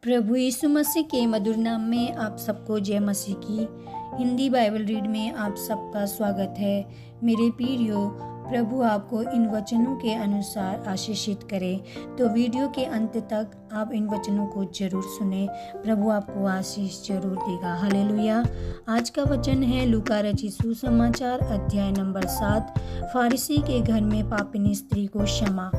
प्रभु यीशु मसीह के मधुर नाम में आप सबको जय मसीह की हिंदी बाइबल रीड में आप सबका स्वागत है। मेरे प्रियो, प्रभु आपको इन वचनों के अनुसार आशीषित करे। तो वीडियो के अंत तक आप इन वचनों को जरूर सुने, प्रभु आपको आशीष जरूर देगा। हालेलुया। आज का वचन है लूका रचित सुसमाचार अध्याय नंबर 7, फारिसी के घर में पापिनी स्त्री को क्षमा।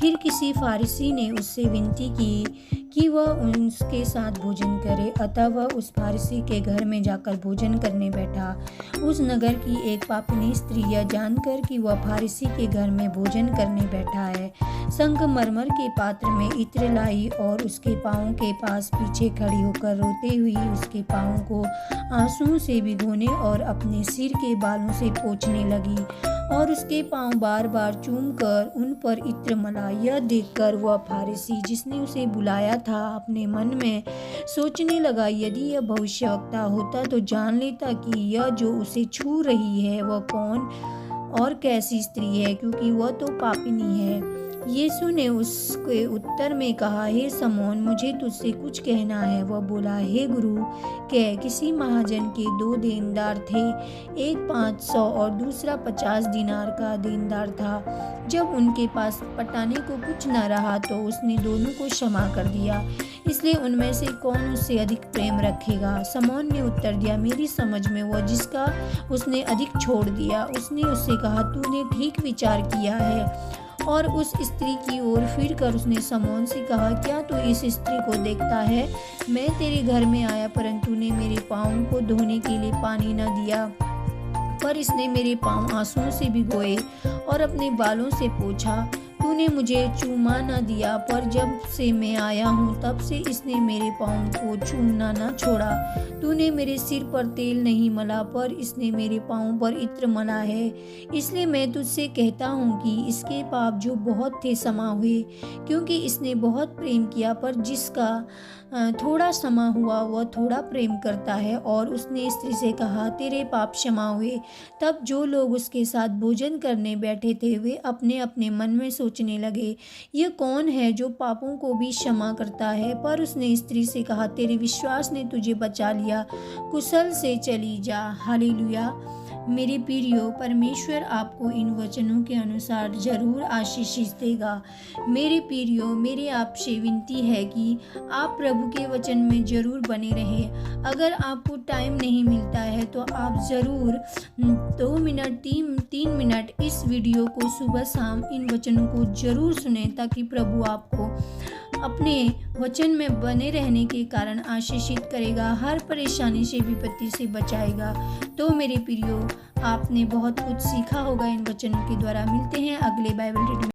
फिर किसी फारिसी ने उससे विनती की कि वह उनके साथ भोजन करे, अतः वह उस फारिसी के घर में जाकर भोजन करने बैठा। उस नगर की एक पापिनी स्त्री यह जानकर कि वह फारिसी के घर में भोजन करने बैठा है, संगमरमर के पात्र में इत्र लाई और उसके पाँवों के पास पीछे खड़ी होकर रोते हुई उसके पाँवों को आंसुओं से भिगोने और अपने सिर के बालों से पोंछने लगी और उसके पाँव बार बार चूमकर उन पर इत्र मला। यह देखकर वह फारिसी जिसने उसे बुलाया था अपने मन में सोचने लगा, यदि यह भविष्यवक्ता होता तो जान लेता कि यह जो उसे छू रही है वह कौन और कैसी स्त्री है, क्योंकि वह तो पापिनी है। यीशु ने उसके उत्तर में कहा, हे समौन, मुझे तुझसे कुछ कहना है। वह बोला, हे गुरु कह। किसी महाजन के 2 देनदार थे, एक 500 और दूसरा 50 दीनार का देनदार था। जब उनके पास पटाने को कुछ न रहा तो उसने दोनों को क्षमा कर दिया। इसलिए उनमें से कौन उससे अधिक प्रेम रखेगा? समौन ने उत्तर दिया, मेरी समझ में वह जिसका उसने अधिक छोड़ दिया। उसने उससे कहा, तूने ठीक विचार किया है। और उस स्त्री की ओर फिर कर उसने समौन से कहा, क्या तू इस स्त्री को देखता है? मैं तेरे घर में आया परंतु तूने मेरे पाँवों को धोने के लिए पानी न दिया, पर इसने मेरे पाँव आंसुओं से भिगोए और अपने बालों से पोंछा। तूने मुझे चूमा न दिया, पर जब से मैं आया हूँ तब से इसने मेरे पाँव को चूमना न छोड़ा। तूने मेरे सिर पर तेल नहीं मला, पर इसने मेरे पाँव पर इत्र मला है। इसलिए मैं तुझसे कहता हूँ कि इसके पाप जो बहुत थे क्षमा हुए, क्योंकि इसने बहुत प्रेम किया। पर जिसका थोड़ा क्षमा हुआ वह थोड़ा प्रेम करता है। और उसने स्त्री से कहा, तेरे पाप क्षमा हुए। तब जो लोग उसके साथ भोजन करने बैठे थे वे अपने अपने मन में सोचने लगे, यह कौन है जो पापों को भी क्षमा करता है? पर उसने स्त्री से कहा, तेरे विश्वास ने तुझे बचा लिया, कुशल से चली जा। हालेलुया। मेरे प्रियो, परमेश्वर आपको इन वचनों के अनुसार जरूर आशीष देगा। मेरे प्रियो, मेरी आपसे विनती है कि आप प्रभु के वचन में जरूर बने रहें। अगर आपको टाइम नहीं मिलता है तो आप ज़रूर 2 मिनट 3 मिनट इस वीडियो को सुबह शाम इन वचनों को जरूर सुने, ताकि प्रभु आपको अपने वचन में बने रहने के कारण आशीषित करेगा, हर परेशानी से विपत्ति से बचाएगा। तो मेरे प्रियो, आपने बहुत कुछ सीखा होगा इन वचनों के द्वारा। मिलते हैं अगले बाइबल रीड में।